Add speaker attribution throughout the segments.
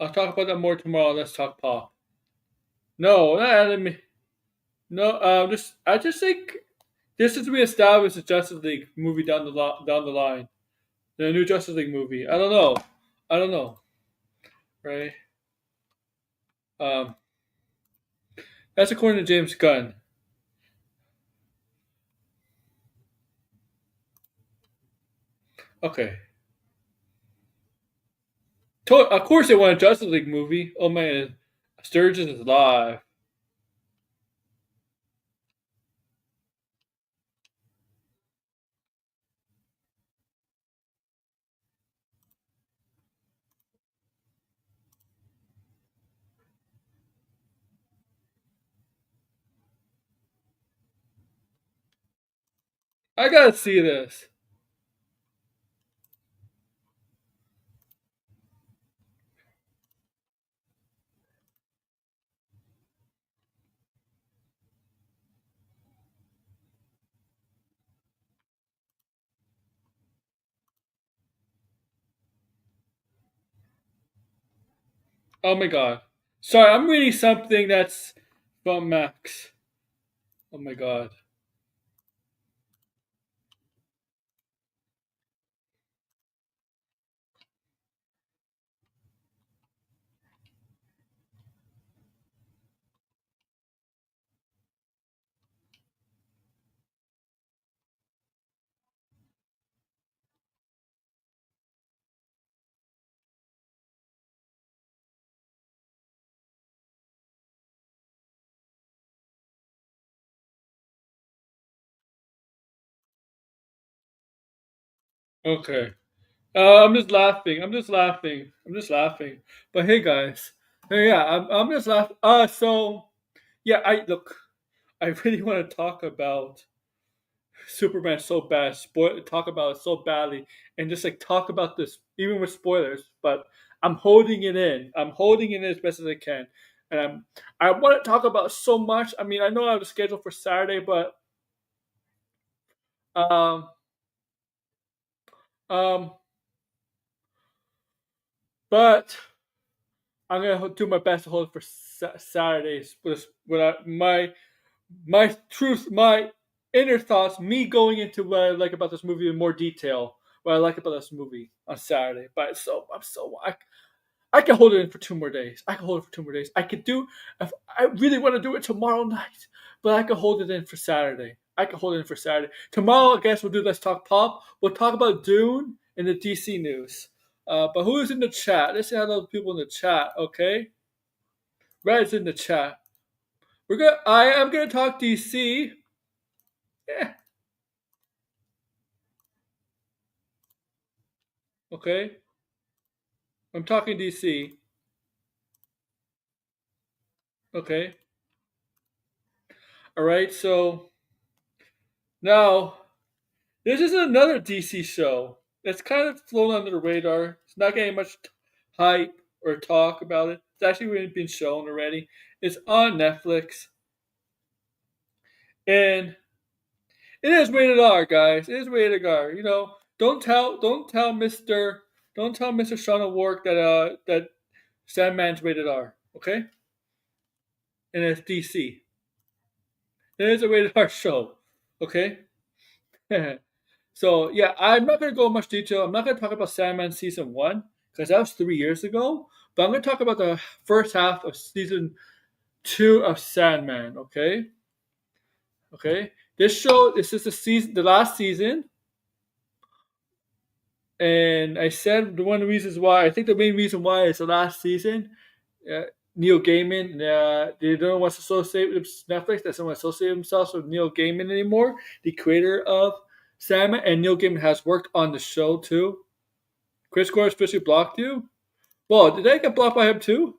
Speaker 1: I'll talk about that more tomorrow. Let's talk pop. No, not anime. No, just I just think this is reestablished the Justice League movie down the line. The new Justice League movie. I don't know. I don't know. Right? Um, that's according to James Gunn. Okay. Of course they want a Justice League movie. Oh man, Sturgis is live. I gotta see this. Oh my god. Sorry, I'm reading something that's from Max. Oh my god. Okay. I'm just laughing. I'm just laughing. I'm just laughing. But hey, guys. Hey, yeah, I'm just laughing. So yeah, I look. I really want to talk about Superman so bad. Talk about it so badly, and just like talk about this even with spoilers. But I'm holding it in. I'm holding it in as best as I can, and I want to talk about so much. I mean, I know I have a schedule for Saturday, but um um but I'm gonna do my best to hold it for Saturdays. My truth, my inner thoughts, me going into what I like about this movie in more detail. What I like about this movie on Saturday, but I can hold it in for 2 more days. I can hold it for 2 more days. I could do if I really want to do it tomorrow night, but I can hold it in for Saturday. I can hold it in for Saturday. Tomorrow, I guess we'll do Let's Talk Pop. We'll talk about Dune and the DC news. But who's in the chat? Let's see how those people in the chat. Okay, Red's in the chat. We're gonna. I am gonna talk DC. Yeah. Okay. I'm talking DC. Okay. All right. So now this is another DC show. It's kind of flown under the radar. It's not getting much hype or talk about it. It's actually really been shown already. It's on Netflix, and it is rated R, guys. It is rated R. You know, don't tell Mister Sean O'Rourke that Sandman's rated R. Okay, and it's DC. It is a rated R show. Okay. So yeah, I'm not going to go in much detail. I'm not going to talk about Sandman season one because that was 3 years ago. But I'm going to talk about the first half of season two of Sandman. Okay, okay. This is the last season, and I said one of the reasons why. I think the main reason why is the last season. Uh, Neil Gaiman, they don't want to associate with Netflix. They don't want to associate themselves with Neil Gaiman anymore, the creator of Sandman. And Neil Gaiman has worked on the show too. Chris Gore especially blocked you. Well, did I get blocked by him too?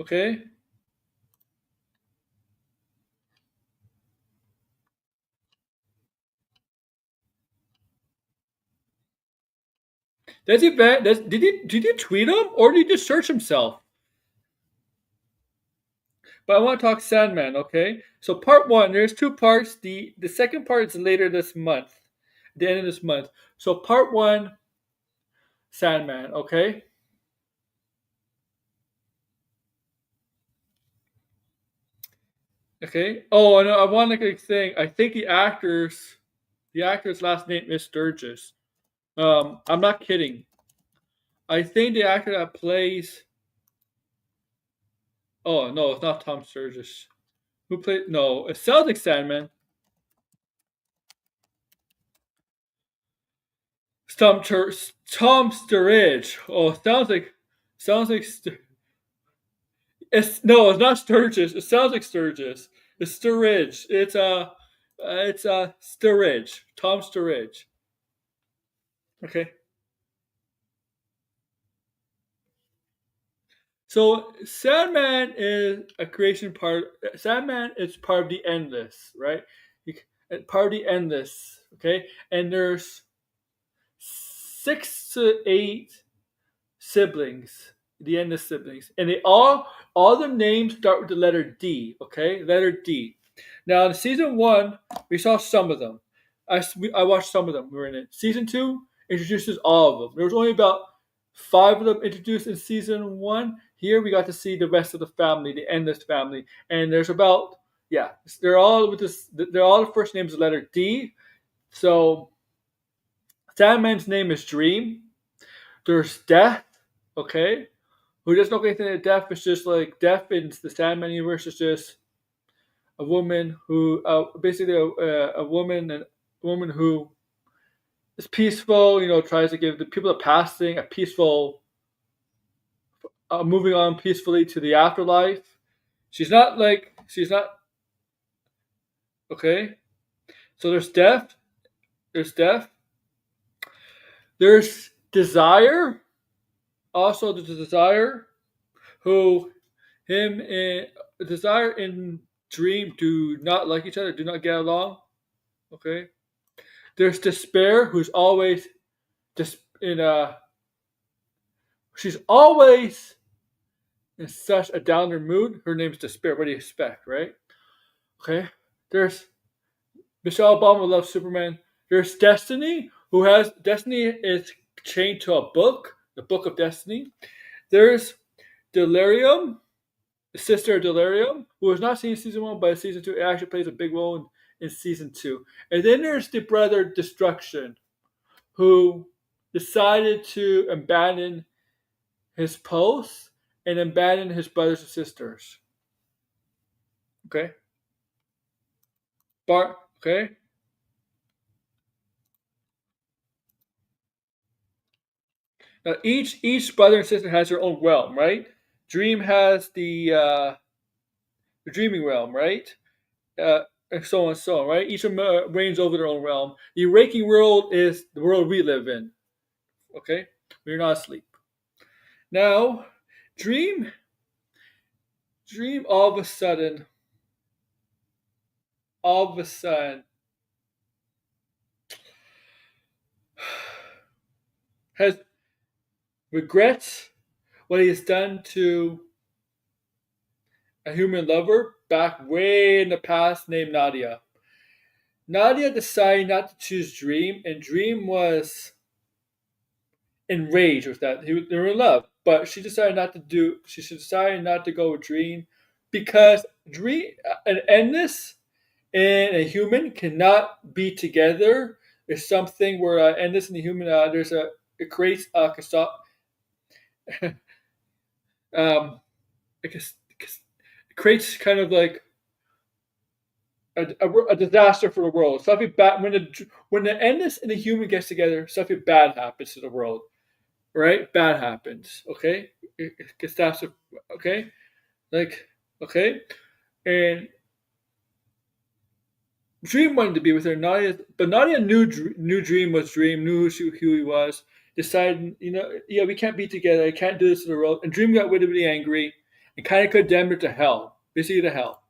Speaker 1: Okay. Did you tweet him or did he just search himself? But I want to talk Sandman, okay? So part one, there's two parts. The second part is later this month, the end of this month. So part one, Sandman. Okay. Okay. Oh, and I want to thing. I think the actor's last name is Sturgis. I'm not kidding. I think the actor that plays. Oh no, it's not Tom Sturgis. Who played? No, it sounds like Sandman. Tom Tom Sturridge. Oh, sounds like it's no, it's not Sturgis. It sounds like Sturgis. It's Sturridge. It's Sturridge. Tom Sturridge. Okay. So Sandman is a creation part. Sandman is part of the Endless, right? Part of the Endless. Okay, and there's 6 to 8 siblings, the Endless siblings, and they all the names start with the letter D. Okay, letter D. Now in season one, we saw some of them. I watched some of them. We were in it. Season two introduces all of them. There was only about 5 of them introduced in season one. Here we got to see the rest of the family, the Endless family, and there's about yeah, they're all with this. They're all the first names the letter D. So Sandman's name is Dream. There's Death. Okay, who doesn't know anything that Death is just like Death in the Sandman universe is just a woman who basically a woman who is peaceful. You know, tries to give the people that passing a peaceful, moving on peacefully to the afterlife. She's not okay. So there's Death. There's Death. There's Desire. Also, there's Desire, who him and Desire and Dream do not like each other, do not get along. Okay. There's Despair, who's always just in a. She's always in such a downer mood. Her name's Despair. What do you expect, right? Okay. There's Michelle Obama loves Superman. There's Destiny, who has Destiny is chained to a book, the Book of Destiny. There's Delirium, sister Delirium, who was not seen in season one, but in season two, it actually plays a big role in season two. And then there's the brother Destruction, who decided to abandon his post and abandon his brothers and sisters. Okay? Okay? Now each brother and sister has their own realm, right? Dream has the dreaming realm, right? And so on and so on, right? Each of them reigns over their own realm. The waking world is the world we live in. Okay, we're not asleep. Now, dream, dream. All of a sudden, has regrets what he has done to a human lover back way in the past named Nadia. Nadia decided not to choose Dream, and Dream was enraged with that. They were in love, but she decided not to do. She decided not to go with Dream because Dream, an endless and a human cannot be together. There's something where endless and a human there's a it creates a um it creates kind of like a disaster for the world. Something bad when the endless and the human gets together, something bad happens to the world. Right? Bad happens. Okay, it catastrophe. Okay, like okay, and Dream wanted to be with her. Nadia, but Nadia knew Dream was Dream, knew who he was. Decided, yeah, we can't be together. I can't do this to the world. And Dream got really angry and kind of condemned her to hell, basically to hell.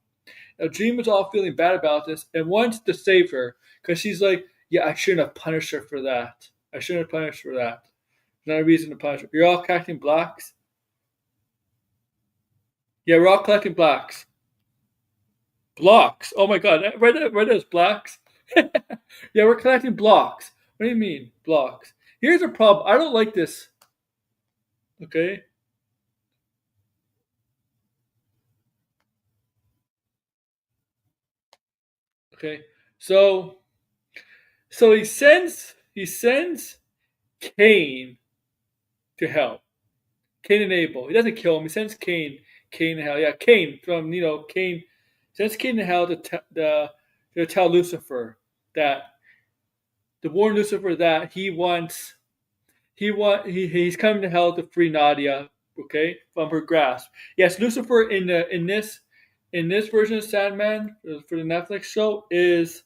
Speaker 1: Now Dream was all feeling bad about this and wants to save her because she's like, yeah, I shouldn't have punished her for that. I shouldn't have punished her for that. There's no reason to punish her. You're all collecting blocks. Yeah, we're all collecting blocks. Blocks. Oh my god, right as blocks. Yeah, we're collecting blocks. What do you mean blocks? Here's the problem. I don't like this. Okay. Okay. So he sends Cain to hell. Cain and Abel. He doesn't kill him. He sends Cain to hell. Yeah, Cain from Cain sends Cain to hell to tell Lucifer that to warn Lucifer that he's coming to hell to free Nadia, okay, from her grasp. Yes, Lucifer in this version of Sandman for the Netflix show is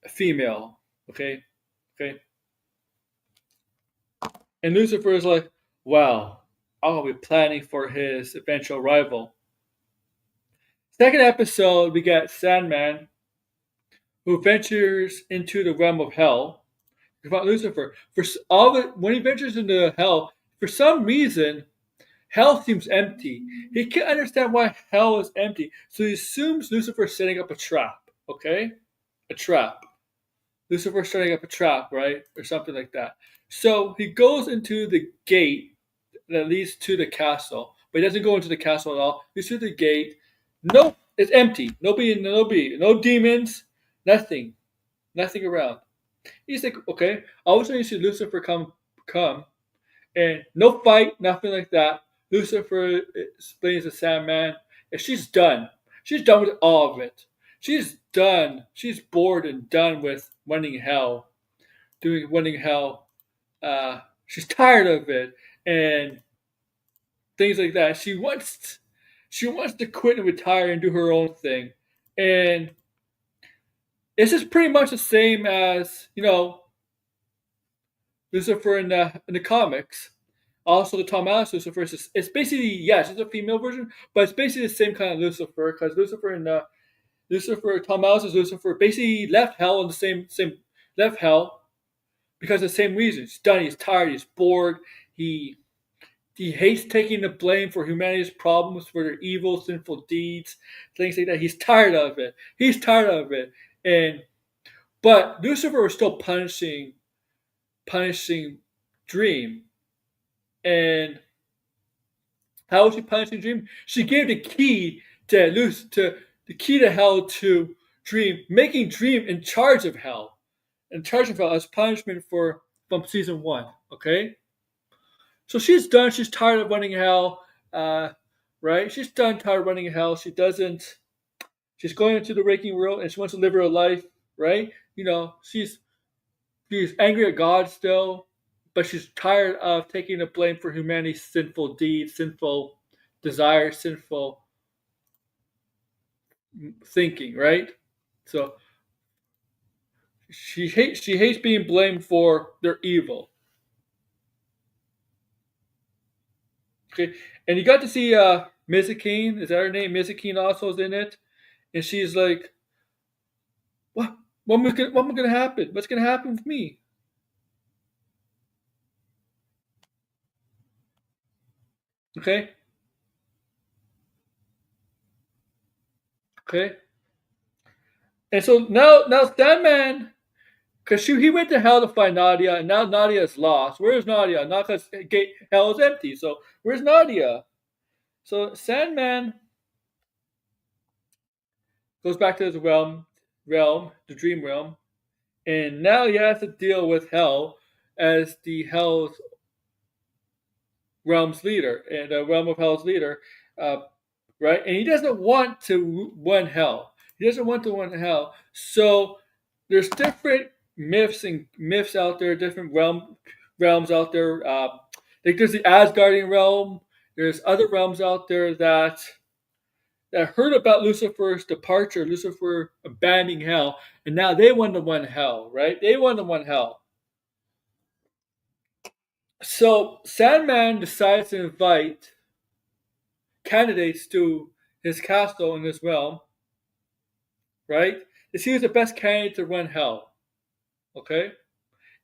Speaker 1: female, okay, okay, and Lucifer is like, wow, I'll be planning for his eventual rival. Second episode, we got Sandman, who ventures into the realm of hell. About Lucifer, when he ventures into hell, for some reason, hell seems empty. He can't understand why hell is empty, so he assumes Lucifer's setting up a trap. Okay, a trap. Lucifer's setting up a trap, right, or something like that. So he goes into the gate that leads to the castle, but he doesn't go into the castle at all. He's through the gate. Nope, it's empty. Nobody, no demons, nothing, nothing around. He's like, okay, all of a sudden you see Lucifer come, and no fight, nothing like that. Lucifer explains to Sandman, and she's done. She's done with all of it. She's done. She's bored and done with running hell, doing running hell. She's tired of it and things like that. She wants to quit and retire and do her own thing. And it's just pretty much the same as Lucifer in the comics. Also, the Tom Alice Lucifer it's basically, yes, it's a female version, but it's basically the same kind of Lucifer because Tom Alice's Lucifer basically left hell in the same left hell because of the same reason. He's done. He's tired. He's bored. He he hates taking the blame for humanity's problems, for their evil, sinful deeds, things like that. He's tired of it. He's tired of it. And but Lucifer was still punishing Dream. And how was she punishing Dream? She gave the key to hell to Dream, making Dream in charge of hell. In charge of hell as punishment from season one. Okay? So she's done. She's tired of running hell, right? She's done, tired of running hell. She doesn't. She's going into the waking world, and she wants to live her life, right? She's angry at God still, but she's tired of taking the blame for humanity's sinful deeds, sinful desires, sinful thinking, right? So she hates being blamed for their evil. Okay, and you got to see Mizakine. Is that her name? Mizakine also is in it, and she's like, "What? What gonna happen? What's gonna happen with me?" Okay, okay, and so now Sandman, because he went to hell to find Nadia, and now Nadia is lost. Where's Nadia? Not because hell is empty. So where's Nadia? So Sandman goes back to his realm, the dream realm, and now he has to deal with hell as the hell's realm's leader and the realm of hell's leader, uh, right? And he doesn't want to win hell. He doesn't want to win hell. So there's different myths out there, different realms out there. Like there's the Asgardian realm. There's other realms out there that heard about Lucifer's departure, Lucifer abandoning hell, and now they want to win hell, right? They want to win hell. So Sandman decides to invite candidates to his castle in this realm, right? To see who's the best candidate to run hell. Okay?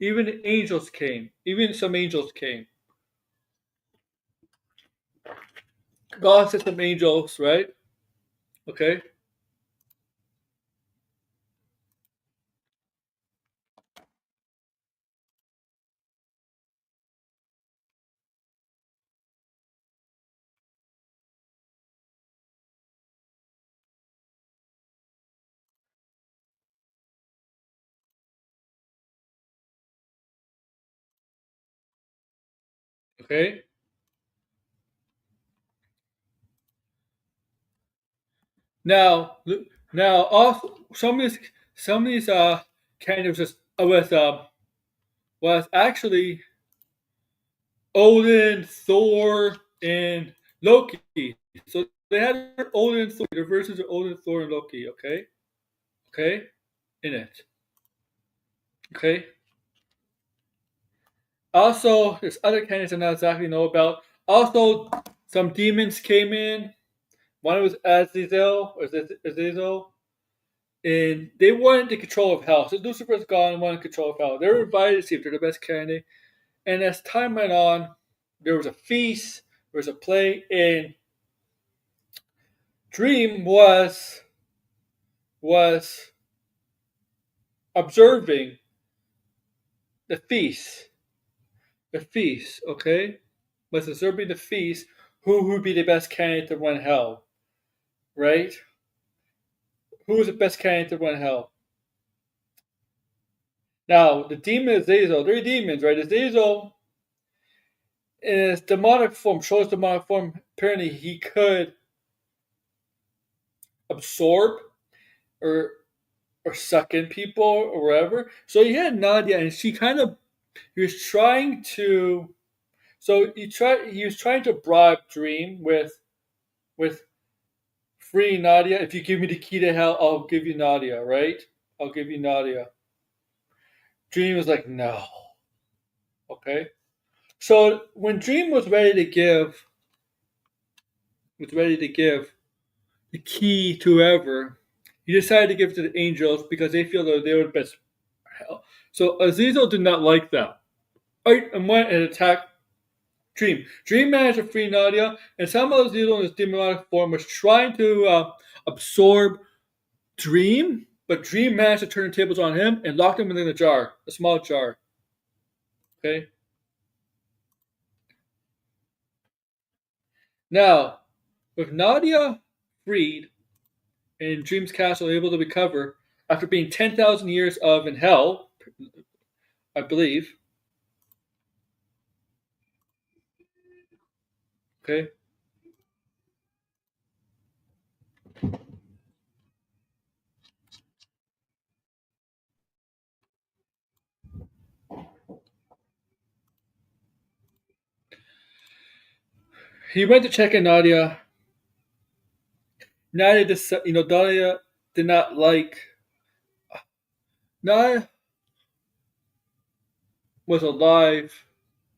Speaker 1: Even angels came. Even some angels came. God sent some angels, right? Okay? Okay. Now, now, also some of these characters was actually Odin, Thor, and Loki. So they had Odin and Thor, their versions of Odin, Thor, and Loki. Okay, okay, in it. Okay. Also, there's other characters I don't exactly know about. Also, some demons came in. One was Azazel, and they wanted the control of hell. So Lucifer's gone and wanted control of hell. They were invited to see if they're the best candidate. And as time went on, there was a feast, there was a play, and Dream was observing the feast. The feast, okay? Was observing the feast, who would be the best candidate to run hell, right? Who was the best candidate to run hell? Now, the demon Azazel, they're demons, right? Azazel, in his demonic form, shows demonic form, apparently he could absorb or suck in people or whatever. So he had Nadia, and he was trying to. So he was trying to bribe Dream with free Nadia. If you give me the key to hell, I'll give you Nadia. Right? I'll give you Nadia. Dream was like, no. Okay. So when Dream was ready to give the key to whoever, he decided to give it to the angels because they feel that they were the best hell. So Azazel did not like that. Right, and went and attacked Dream. Dream managed to free Nadia, and somehow Azazel in his demonic form was trying to absorb Dream, but Dream managed to turn the tables on him and locked him in a jar, a small jar. Okay. Now, with Nadia freed and Dream's castle able to recover after being 10,000 years of in hell, I believe. Okay. He went to check on Nadia. Nadia did not like. Nadia was alive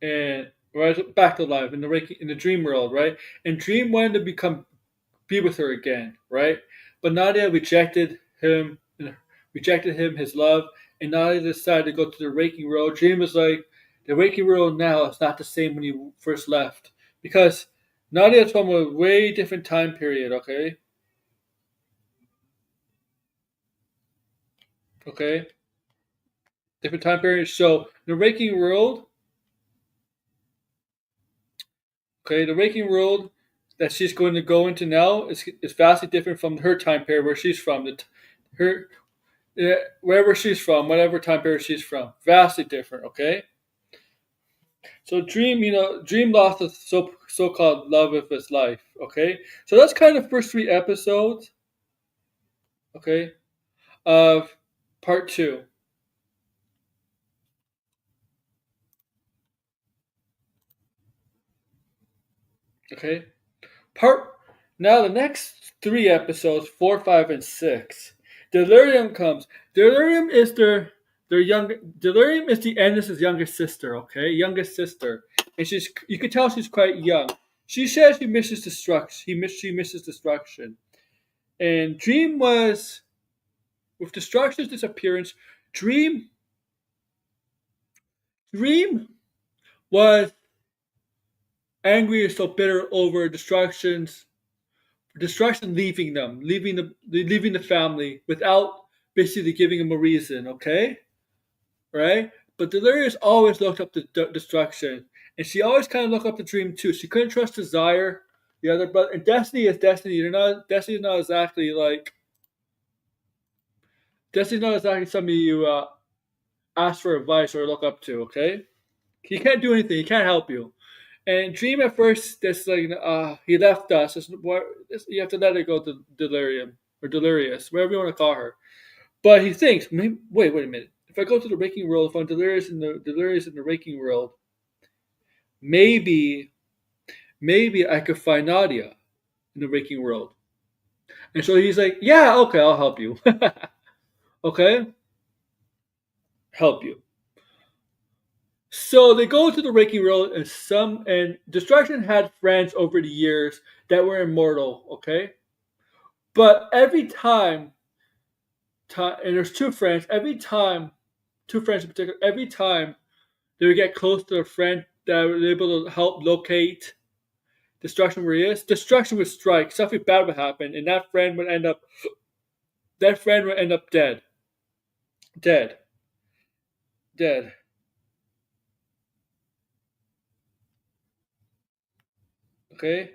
Speaker 1: and right back to life in the dream world, right? And Dream wanted to be with her again, right? But Nadia rejected him, his love, and Nadia decided to go to the waking world. Dream was like, the waking world now is not the same when you first left because Nadia is from a way different time period. Okay, okay, different time period. So the waking world, okay, the waking world that she's going to go into now is vastly different from her time period where she's from. Her wherever she's from, whatever time period she's from, vastly different. Okay, so Dream lost the so-called love of his life. Okay, so that's kind of the first three episodes. Okay, of part two. Okay, part now the next three episodes, 4, 5, and 6. Delirium comes. Delirium is Delirium is the Ennis's youngest sister. Okay, youngest sister, and you can tell she's quite young. She says she misses destruction. She misses destruction. And Dream was with Destruction's disappearance. Dream Dream was angry and so bitter over Destruction leaving the family without basically giving him a reason. Okay, right? But Delirious always looked up to Destruction, and she always kind of looked up to Dream too. She couldn't trust Desire, the other brother. And Destiny is Destiny. They're not Destiny is not exactly like Destiny's not exactly somebody you ask for advice or look up to. Okay, he can't do anything. He can't help you. And Dream at first, that's like, he left us. You have to let it go to Delirium or Delirious, whatever you want to call her. But he thinks, wait a minute. If I go to the waking world, if I'm delirious in the waking world, maybe maybe I could find Nadia in the waking world. And so he's like, yeah, okay, I'll help you. Okay, help you. So they go to the waking world, and Destruction had friends over the years that were immortal. Okay, but every time, and there's two friends in particular. Every time they would get close to a friend that was able to help locate Destruction where he is, Destruction would strike. Something bad would happen, and that friend would end up dead, dead, dead. Okay,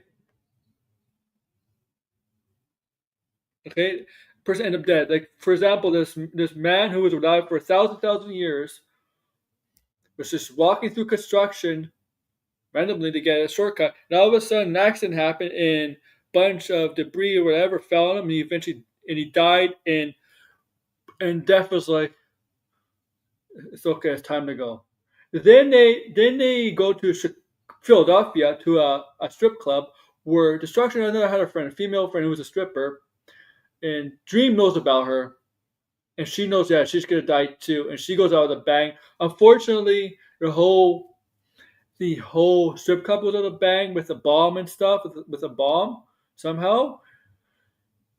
Speaker 1: okay. Person end up dead. Like for example, this man who was alive for 1,000 years was just walking through construction randomly to get a shortcut, and all of a sudden an accident happened, and a bunch of debris or whatever fell on him, and he died, and death was like, it's okay, it's time to go. Then they go to Philadelphia to a strip club where Destruction another had a friend, a female friend who was a stripper, and Dream knows about her, and she knows that she's gonna die too, and she goes out with a bang. Unfortunately, the whole strip club was with a bang with a bomb and stuff, with a bomb somehow,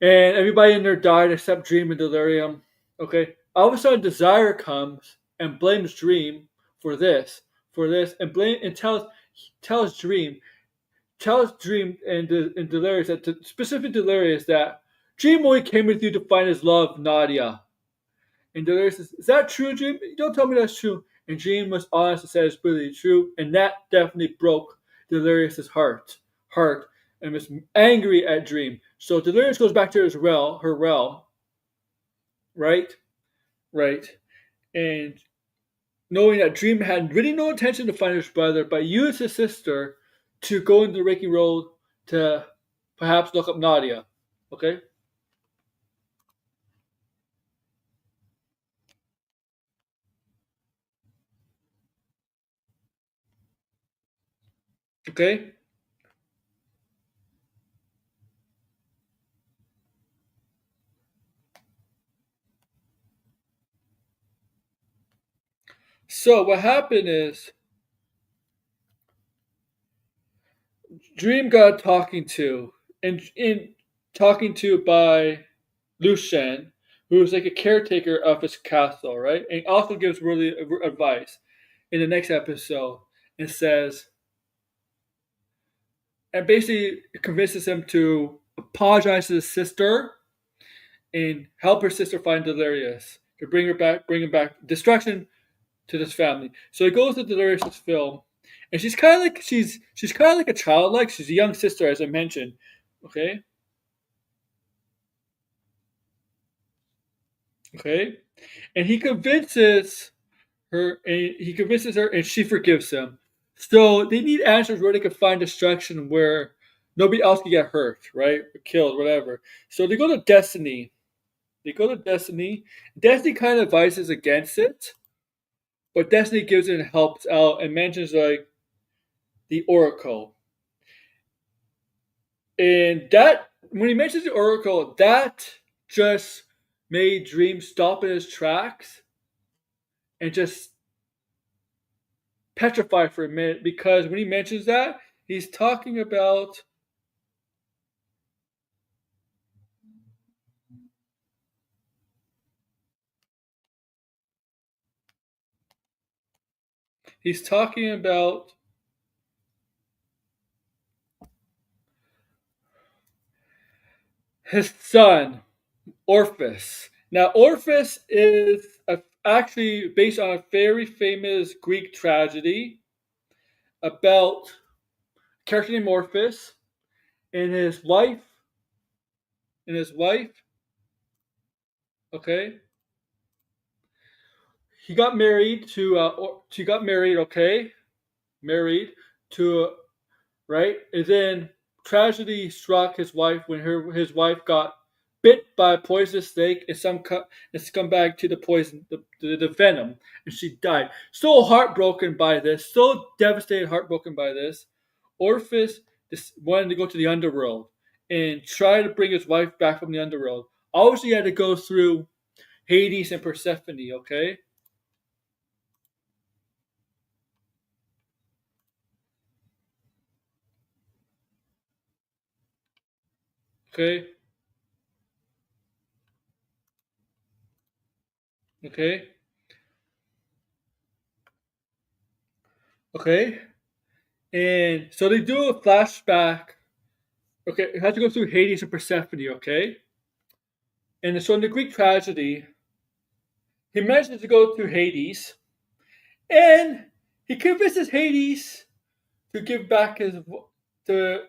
Speaker 1: and everybody in there died except Dream and Delirium. Okay, all of a sudden Desire comes and blames Dream for this, and tells Dream and Delirious that specific Delirious that Dream only came with you to find his love, Nadia. And Delirious says, "Is that true, Dream? Don't tell me that's true." And Dream was honest and said it's really true, and that definitely broke Delirious's heart, and was angry at Dream. So Delirious goes back to her realm, right, right, and knowing that Dream had really no intention to find his brother, but used his sister to go into the Waking Road to perhaps look up Nadia. Okay, okay. So what happened is Dream got talking to, and in talking to by Lucien, who is like a caretaker of his castle, right? And also gives really advice in the next episode, and says, and basically convinces him to apologize to his sister and help her sister find Delirious to bring him back, destruction to this family. So he goes to Delirious's film, and she's kind of like a childlike. She's a young sister, as I mentioned. Okay, okay, and he convinces her, and she forgives him. So they need answers where they can find destruction where nobody else can get hurt, right, or killed, whatever. So they go to Destiny. They go to Destiny. Destiny kind of advises against it, but Destiny gives it and helps out and mentions like the Oracle. And that when he mentions the Oracle, that just made Dream stop in his tracks and just petrify for a minute, because when he mentions that, he's talking about his son Orpheus. Now, Orpheus is actually based on a very famous Greek tragedy about a character named Orpheus and his wife. And his wife, okay, he got married to. She got married, okay, married to right, and then tragedy struck his wife when his wife got bit by a poisonous snake and it's come back to the poison, the venom, and she died. So heartbroken by this, so devastated, heartbroken by this, Orpheus just wanted to go to the underworld and try to bring his wife back from the underworld. Obviously, he had to go through Hades and Persephone. Okay, okay, okay, okay. And so they do a flashback. Okay, you have to go through Hades and Persephone, okay? And so in the Greek tragedy, he manages to go through Hades, and he convinces Hades to give back his to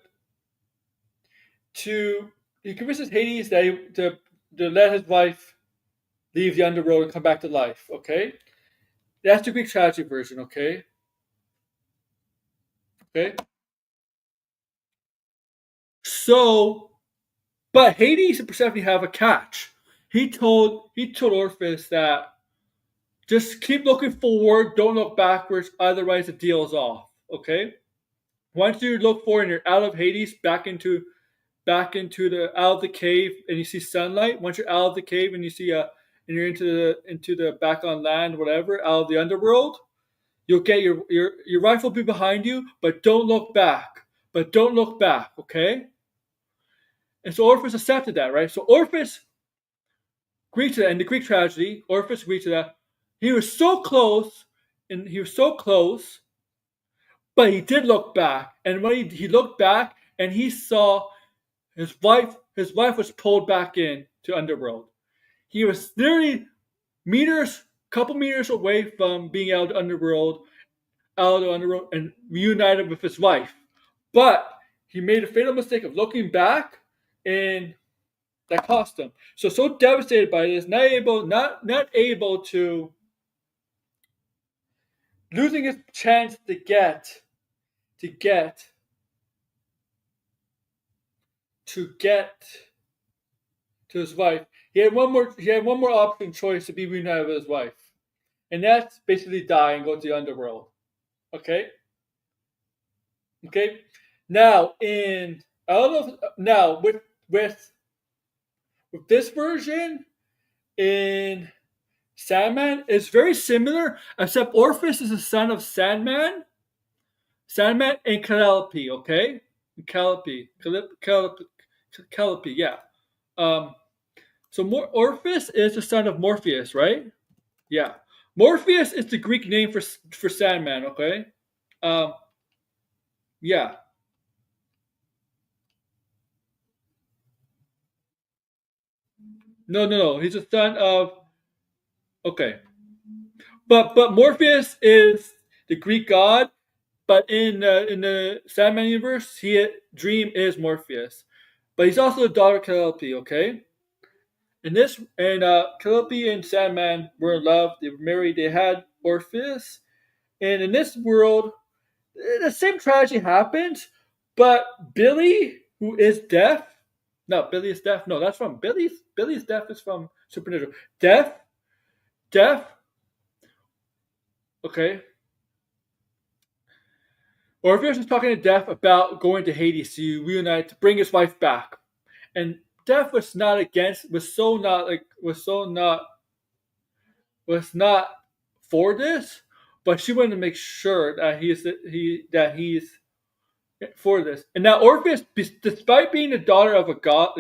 Speaker 1: to he convinces Hades that to let his wife leave the underworld and come back to life. Okay, that's the Greek tragedy version. Okay, okay. So, but Hades and Persephone have a catch. He told Orpheus that just keep looking forward, don't look backwards, otherwise the deal is off. Okay? Once you look forward and you're out of Hades, back into the out of the cave and you see sunlight, once you're out of the cave and you see and you're into the back on land, whatever, out of the underworld, you'll get your rifle will be behind you, but don't look back. But don't look back, okay? And so Orpheus accepted that, right? So Orpheus agreed to that. In the Greek tragedy, Orpheus agreed to that. He was so close, and he was so close, but he did look back. And when he looked back and he saw his wife was pulled back in to underworld. He was literally couple meters away from being out of the underworld, and reunited with his wife. But he made a fatal mistake of looking back, and that cost him. So devastated by this, not able to losing his chance to get to get to his wife. He had one more option choice to be reunited with his wife. And that's basically die and go to the underworld. Okay? Okay? Now in I don't know if, now with this version in Sandman, it's very similar, except Orpheus is the son of Sandman and Calliope, okay? Calliope, yeah. Um, so Orpheus is the son of Morpheus, right? Yeah. Morpheus is the Greek name for Sandman, okay? Um, yeah. No, no, no. He's the son of. Okay, but Morpheus is the Greek god. But in the Sandman universe, Dream is Morpheus, but he's also the daughter of Calliope. Okay, Calliope and Sandman were in love. They were married. They had Orpheus, and in this world, the same tragedy happens, but Billy, who is deaf, no, Billy is deaf. No, that's from Billy's deaf is from Supernatural. Deaf. Okay. Orpheus is talking to Death about going to Hades to reunite to bring his wife back, and Death was not against, was not for this, but she wanted to make sure that he's for this. And now Orpheus, despite being the daughter of a god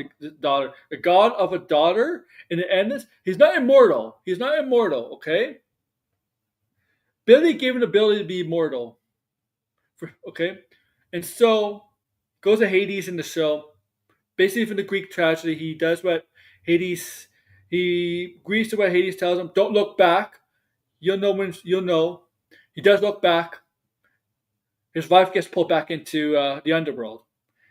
Speaker 1: of a daughter, in the end, he's not immortal. He's not immortal. Okay, Billy gave him the ability to be immortal. Okay, and so goes to Hades in the show. Basically, from the Greek tragedy, he does what Hades. He agrees to what Hades tells him. Don't look back. You'll know when you'll know. He does look back. His wife gets pulled back into the underworld.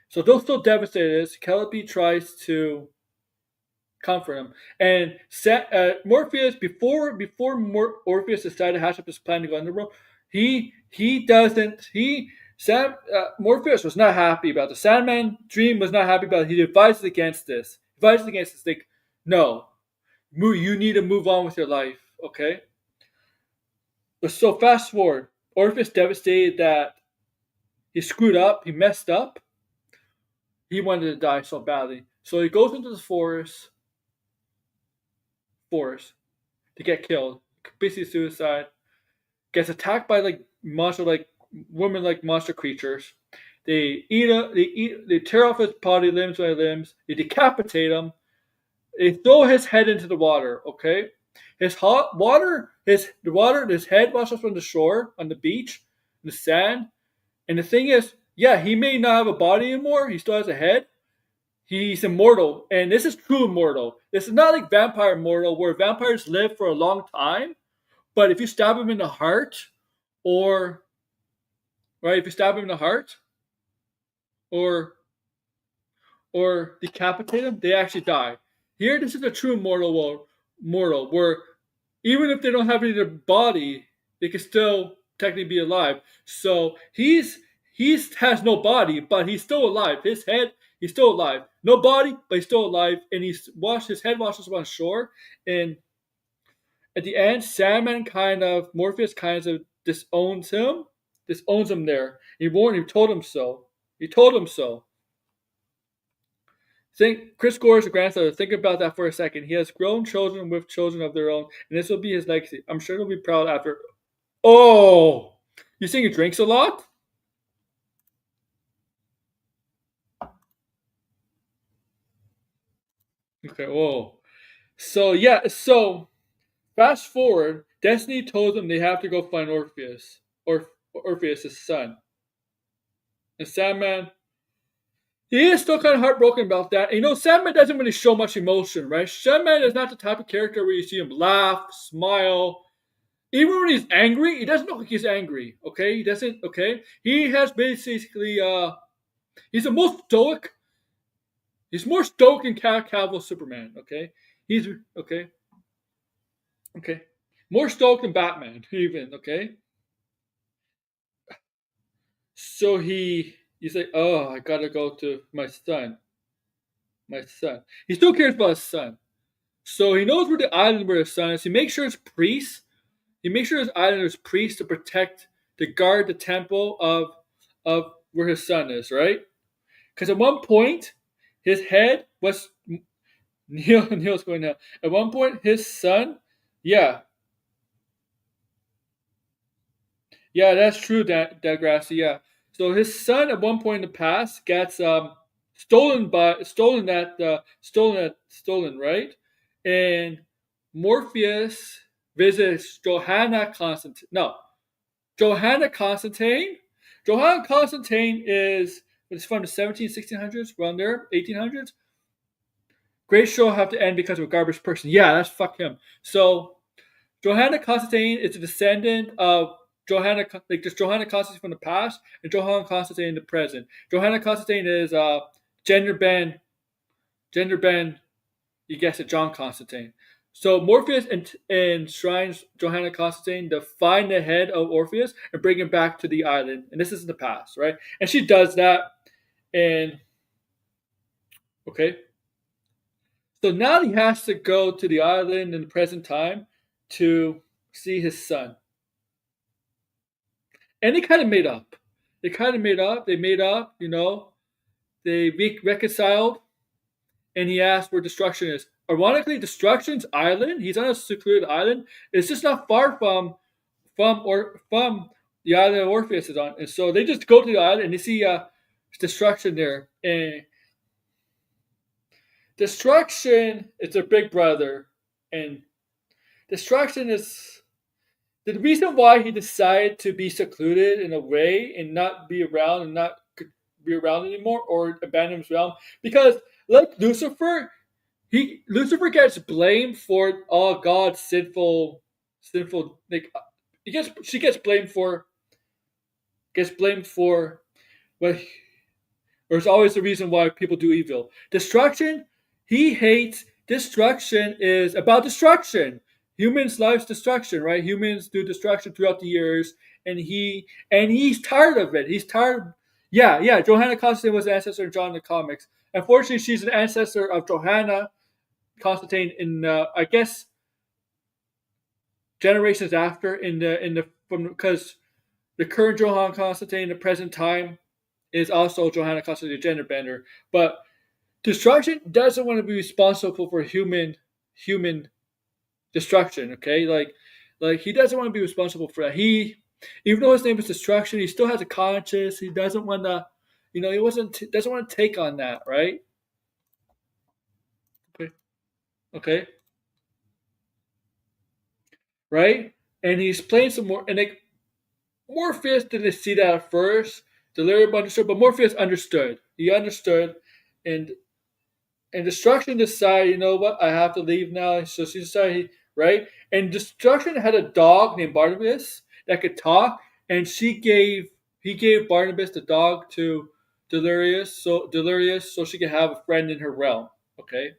Speaker 1: So they're still devastated. Calliope tries to comfort him, and Morpheus before Orpheus decided to hatch up his plan to go underworld. He doesn't. Morpheus was not happy about the Sandman. Dream was not happy about it. He advises against this. Advises against this. Like, no, you need to move on with your life. Okay. But so fast forward, Orpheus devastated that he screwed up. He messed up. He wanted to die so badly. So he goes into the forest to get killed. Basically suicide. Gets attacked by like monster like women like monster creatures. They eat him, they tear off his body limbs by limbs, they decapitate him, they throw his head into the water, okay? His hot water, his head washes from the shore, on the beach, in the sand. And the thing is, yeah, he may not have a body anymore, he still has a head. He's immortal, and this is true immortal. This is not like vampire immortal, where vampires live for a long time, but if you stab him in the heart, or right, if you stab him in the heart, or decapitate them, they actually die. Here, this is a true mortal where even if they don't have any of their body, they can still technically be alive. So he has no body, but he's still alive. His head, he's still alive. No body, but he's still alive, and his head washes up on shore. And at the end, Morpheus kind of disowns him there. He warned him, told him so. He told him so. Chris Gore is a grandfather. Think about that for a second. He has grown children with children of their own, and this will be his legacy. I'm sure he'll be proud after. Oh, you think he drinks a lot? Okay. Whoa. So yeah. So fast forward. Destiny told them they have to go find Orpheus, or Orpheus' son. And Sandman, he is still kind of heartbroken about that. And you know, Sandman doesn't really show much emotion, right? Sandman is not the type of character where you see him laugh, smile. Even when he's angry, he doesn't look like he's angry. Okay, he doesn't. Okay, he has basically. He's the most stoic. He's more stoic than Cavill Superman. Okay, he's okay. Okay, more stoic than Batman. Even okay. So he's like, oh, I gotta go to my son. My son. He still cares about his son. So he knows where the island where his son is. He makes sure his priests. He makes sure his island is priests to protect, to guard the temple of where his son is. Right? Because at one point, his head was Neil's going now. At one point, his son, yeah, yeah, that's true, Degrassi, yeah. So his son at one point in the past gets stolen, right? And Morpheus visits Johanna Constantine. No, Johanna Constantine. Johanna Constantine is it's from the 1600s, around there, 1800s. Great show have to end because of a garbage person. Yeah, that's fuck him. So Johanna Constantine is a descendant of Johanna Constantine from the past and Johanna Constantine in the present. Johanna Constantine is gender bend. You guess it, John Constantine. So Morpheus enshrines Johanna Constantine to find the head of Orpheus and bring him back to the island. And this is in the past, right? And she does that. And okay. So now he has to go to the island in the present time to see his son. And they kind of made up. They made up, you know. They reconciled. And he asked where Destruction is. Ironically, Destruction's island, he's on a secluded island, it's just not far from the island of Orpheus is on. And so they just go to the island and they see Destruction there. And Destruction is their big brother. And Destruction is the reason why he decided to be secluded in a way and not be around and not be around anymore or abandon his realm. Because like Lucifer gets blamed for all God's sinful like she gets blamed for what there's always the reason why people do evil. Destruction, he hates destruction is about destruction. Humans' lives destruction, right? Humans do destruction throughout the years, and he's tired of it. He's tired. Yeah, yeah. Johanna Constantine was an ancestor of John in the comics. Unfortunately, she's an ancestor of Johanna Constantine in I guess generations after in the from because the current Johanna Constantine in the present time is also Johanna Constantine, gender bender. But destruction doesn't want to be responsible for human destruction. Okay, like he doesn't want to be responsible for that. He, even though his name is destruction, he still has a conscience. He doesn't want to, he wasn't doesn't want to take on that, right? Okay, okay, right. And he's playing some more, and like Morpheus didn't see that at first. Delirium understood, but Morpheus understood. He understood, and Destruction decided, you know what, I have to leave now. So she decided, right? And Destruction had a dog named Barnabas that could talk, and he gave Barnabas the dog to Delirious, so she could have a friend in her realm. Okay,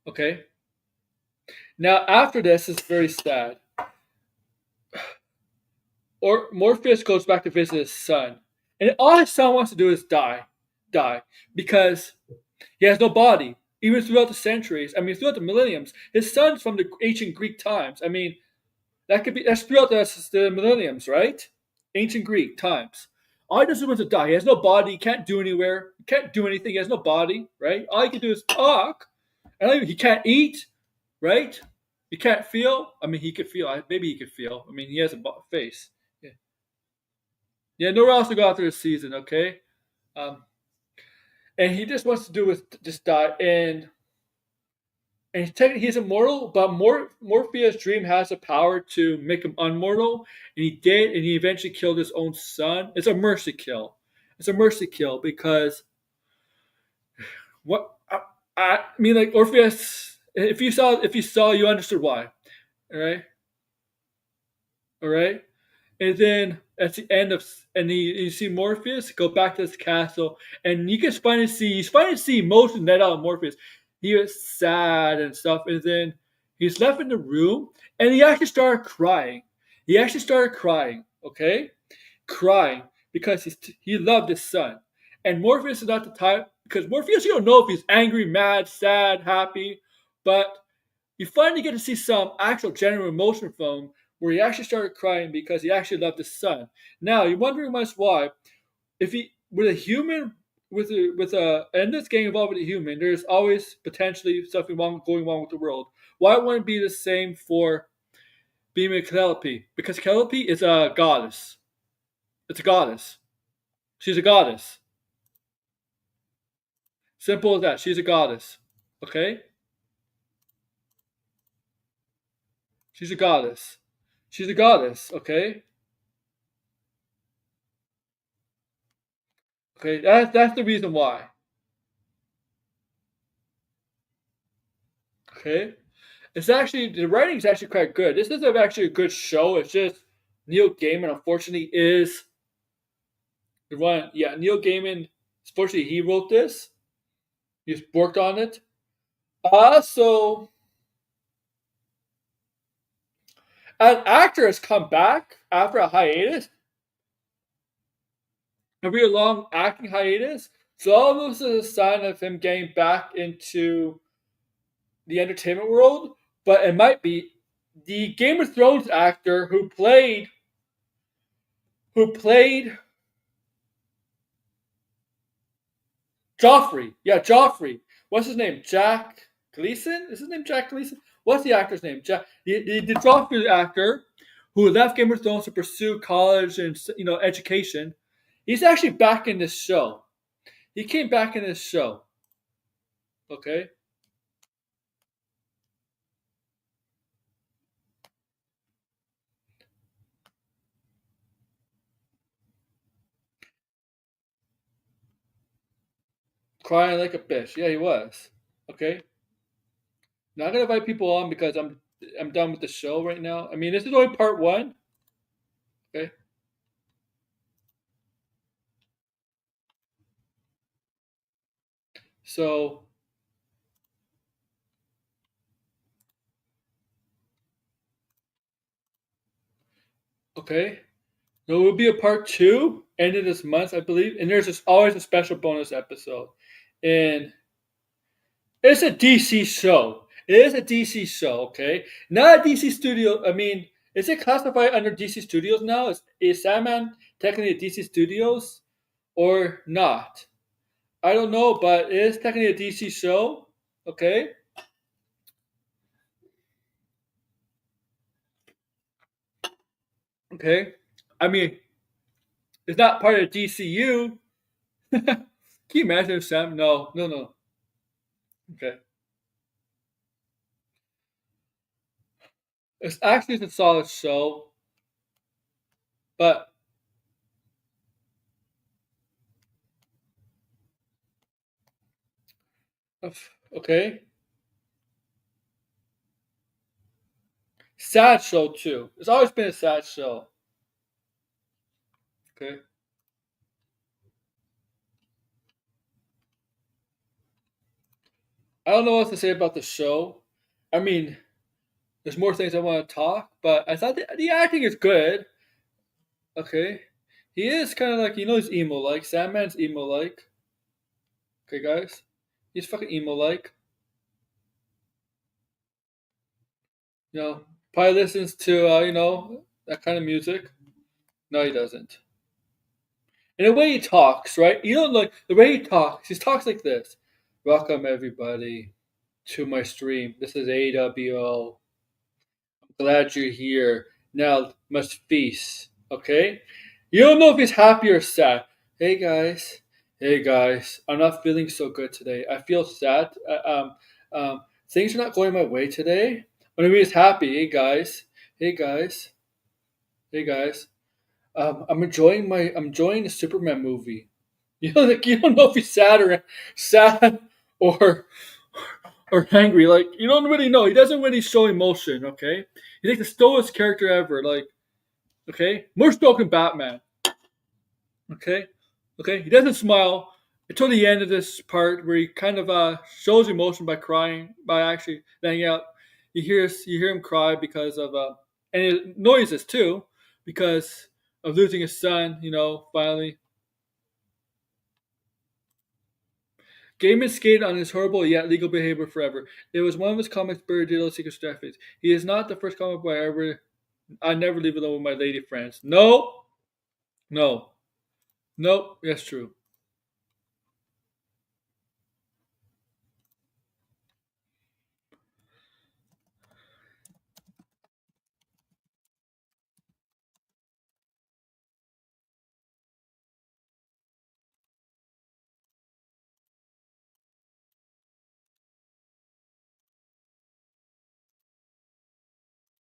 Speaker 1: okay. Now after this is very sad. Or Morpheus goes back to visit his son, and all his son wants to do is die, because he has no body. Even throughout the centuries, I mean, throughout the millenniums, his son's from the ancient Greek times. I mean, that's throughout the millenniums, right? Ancient Greek times. All he does is want to die. He has no body. He can't do anywhere. He can't do anything. He has no body, right? All he can do is talk. And he can't eat, right? He can't feel. I mean, he could feel. Maybe he could feel. I mean, he has a face. Yeah, yeah. Nowhere else to go after this season. Okay. Um, and he just wants to do with just die. And technically he's immortal, but Morpheus' dream has the power to make him unmortal, and he did, and he eventually killed his own son. It's a mercy kill. It's a mercy kill because what I mean, like Orpheus. If you saw, you understood why. All right, all right. And then at the end of and you see Morpheus go back to his castle, and you can finally see emotion let out of Morpheus. He was sad and stuff, and then he's left in the room, and he actually started crying. He actually started crying. Okay, crying because he loved his son, and Morpheus is not the type because Morpheus, you don't know if he's angry, mad, sad, happy, but you finally get to see some actual genuine emotion from him where he actually started crying because he actually loved his son. Now you're wondering much why. If he with a human with a in this game involved with a human, there's always potentially something going wrong with the world. Why wouldn't it be the same for being with Calliope? Because Calliope is a goddess. It's a goddess. She's a goddess. Simple as that. She's a goddess. Okay? She's a goddess. She's a goddess, okay? Okay, that's the reason why. Okay? It's actually the writing is actually quite good. This is actually a good show. It's just Neil Gaiman unfortunately is the one. Yeah, Neil Gaiman. Unfortunately, he wrote this. He's worked on it. So an actor has come back after a hiatus, a really long acting hiatus. So all this is a sign of him getting back into the entertainment world. But it might be the Game of Thrones actor who played Joffrey. Yeah, Joffrey. What's his name? Jack Gleason? Is his name Jack Gleason? What's the actor's name? The Joffrey actor who left Game of Thrones to pursue college and education. He's actually back in this show. He came back in this show. Okay, crying like a bitch. Yeah, he was. Okay, not gonna invite people on because I'm done with the show right now. I mean, this is only part one. Okay, so Okay, there will be a part two end of this month, I believe, and there's just always a special bonus episode. And it's a DC show. It is a DC show, okay? Not a DC studio. I mean, is it classified under DC Studios now? Is Sandman technically a DC Studios or not? I don't know, but it is technically a DC show, okay? Okay. I mean, it's not part of DCU. Can you imagine if Sam? No, no, no. Okay. It's actually a solid show, but okay. Sad show too. It's always been a sad show. Okay. I don't know what to say about the show. I mean, there's more things I want to talk, but I thought the acting is good. Okay. He is kind of like, he's emo like. Sandman's emo like. Okay, guys? He's fucking emo like. Probably listens to, that kind of music. No, he doesn't. And the way he talks, right? You know, like the way he talks like this. Welcome, everybody, to my stream. This is AWO. Glad you're here. Now must feast. Okay? You don't know if he's happy or sad. Hey guys. Hey guys. I'm not feeling so good today. I feel sad. Things are not going my way today. When he's happy. Hey guys. Hey guys. Hey guys. I'm enjoying the Superman movie. You don't know if he's sad or or angry. Like you don't really know. He doesn't really show emotion. Okay, he's like the stoic character ever. Like okay, more stoic than Batman. Okay, okay, he doesn't smile until the end of this part where he kind of shows emotion by crying, by actually letting out. You hear him cry because of and it noises too because of losing his son. Finally. Gaiman skated on his horrible yet legal behavior forever. It was one of his comics buried in Secret Staffies. He is not the first comic book I never leave alone with my lady friends. No, no, nope. That's true.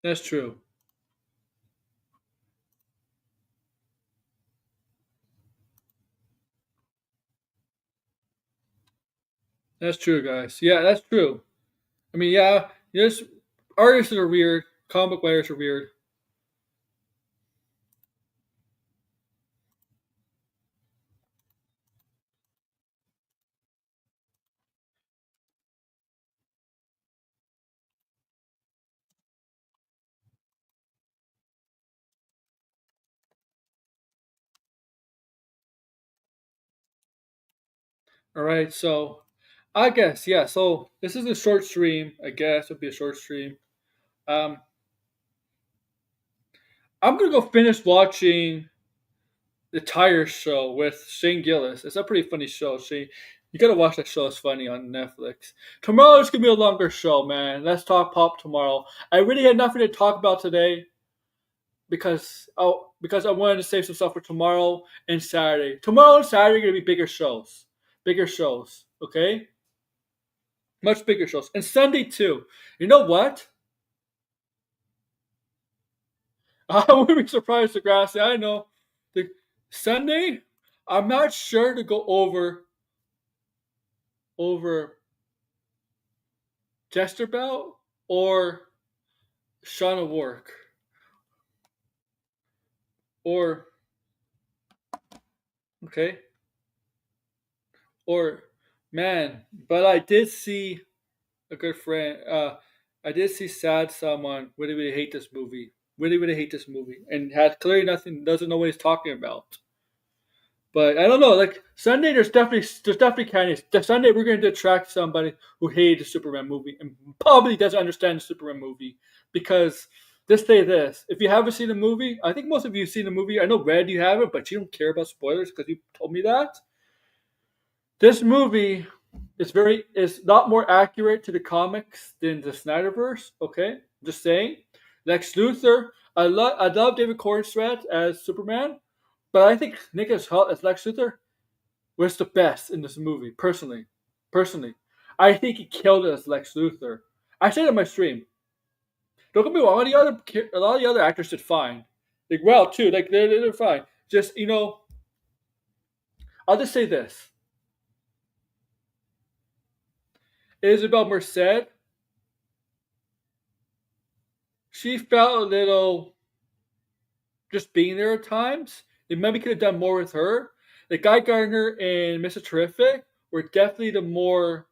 Speaker 1: That's true. That's true, guys. Yeah, that's true. I mean, yeah, there's artists that are weird. Comic book writers are weird. All right, so I guess yeah. So this is a short stream. I guess it'll be a short stream. Um, I'm gonna go finish watching the Tire Show with Shane Gillis. It's a pretty funny show. Shane, you gotta watch that show. It's funny on Netflix. Tomorrow's gonna be a longer show, man. Let's talk pop tomorrow. I really had nothing to talk about today because I wanted to save some stuff for tomorrow and Saturday. Tomorrow and Saturday are gonna be bigger shows. Okay, much bigger shows, and Sunday too. You know what? I wouldn't be surprised, Degrassi. I know. The Sunday, I'm not sure to go over Jester Bell or Shauna Work or okay or man, but I did see a good friend. I did see sad someone really really hate this movie. really, really hate this movie, and has clearly doesn't know what he's talking about. But I don't know. Like Sunday, there's definitely candidates. Sunday, we're going to attract somebody who hated the Superman movie and probably doesn't understand the Superman movie because just say this: if you haven't seen the movie, I think most of you have seen the movie. I know Red, you haven't, but you don't care about spoilers because you told me that. This movie is not more accurate to the comics than the Snyderverse. Okay, just saying. Lex Luthor. I love David Cornswet as Superman. But I think Nicholas Hoult as Lex Luthor was the best in this movie, personally. I think he killed it as Lex Luthor. I said it in my stream. Don't get me wrong, a lot of the other actors did fine. Like, well, too, like, they're fine. Just, I'll just say this. Isabel Merced, she felt a little just being there at times. They maybe could have done more with her. Like Guy Gardner and Mr. Terrific were definitely the more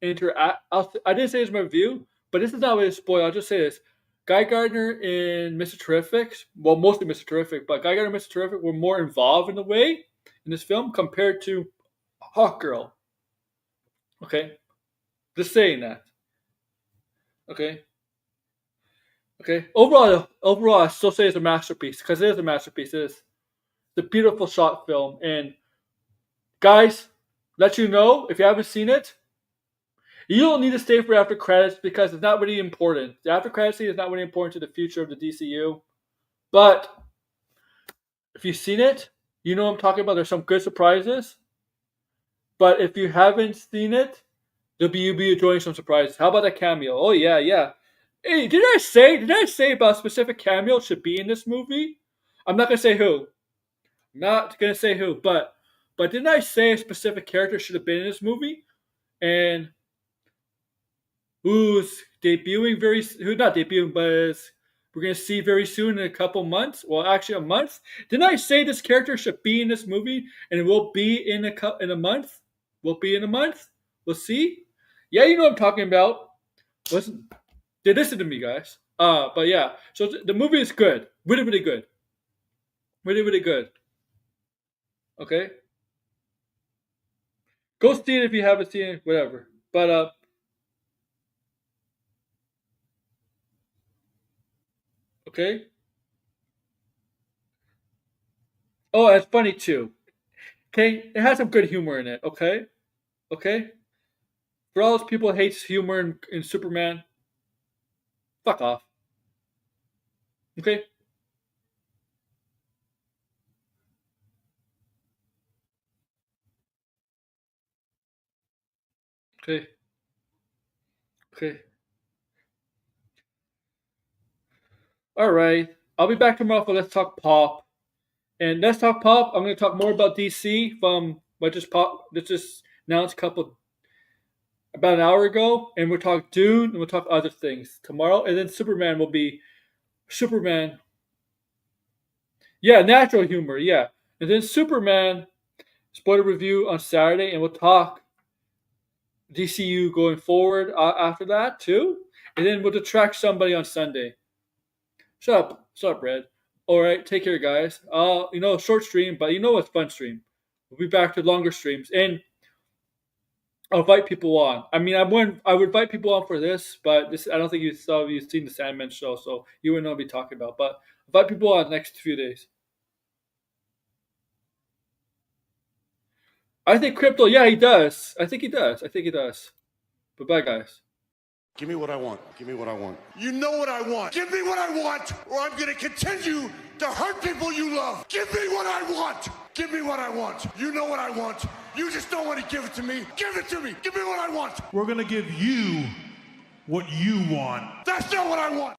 Speaker 1: I didn't say it's my view, but this is not really a spoil. I'll just say this. Guy Gardner and Mr. Terrific, well, mostly Mr. Terrific, but Guy Gardner and Mr. Terrific were more involved in the way in this film compared to Hawkgirl. Okay? Just saying that. Okay? Okay. Overall, I still say it's a masterpiece because it is a masterpiece. It's a beautiful shot film. And guys, let you know if you haven't seen it, you don't need to stay for after credits because it's not really important. The after credits scene is not really important to the future of the DCU. But if you've seen it, you know what I'm talking about. There's some good surprises. But if you haven't seen it, you'll be enjoying some surprises. How about that cameo? Oh yeah. Hey, did I say about a specific cameo should be in this movie? I'm not gonna say who. But didn't I say a specific character should have been in this movie? And who's debuting we're gonna see very soon in a couple months. Well, actually a month. Didn't I say this character should be in this movie and it will be in a month? Will be in a month? We'll see. Yeah, you know what I'm talking about. They listen to me, guys. But yeah, so the movie is good. Really, really good. Really, really good. Okay? Go see it if you haven't seen it, whatever. But, okay? Oh, it's funny too. Okay? It has some good humor in it, okay? Okay? For all those people who hate humor in Superman, fuck off. Okay? Okay. Okay. Alright. I'll be back tomorrow for Let's Talk Pop. And Let's Talk Pop, I'm going to talk more about DC from what just announced about an hour ago. And we'll talk Dune and we'll talk other things tomorrow. And then Superman will be Superman. Yeah, natural humor, yeah. And then Superman, spoiler review on Saturday. And we'll talk DCU going forward after that too. And then we'll detract somebody on Sunday. Shut up, Red. All right, take care, guys. Short stream, but it's fun stream. We'll be back to longer streams, and I'll invite people on. I mean, I would invite people on for this, but I don't think you've seen the Sandman show, so you wouldn't know what I'll be talking about. But invite people on the next few days. I think Crypto, yeah, he does. I think he does. But bye, guys.
Speaker 2: Give me what I want. Give me what I want. You know what I want. Give me what I want, or I'm going to continue to hurt people you love. Give me what I want. Give me what I want. You know what I want. You just don't want to give it to me. Give it to me. Give me what I want.
Speaker 3: We're going to give you what you want.
Speaker 2: That's not what I want.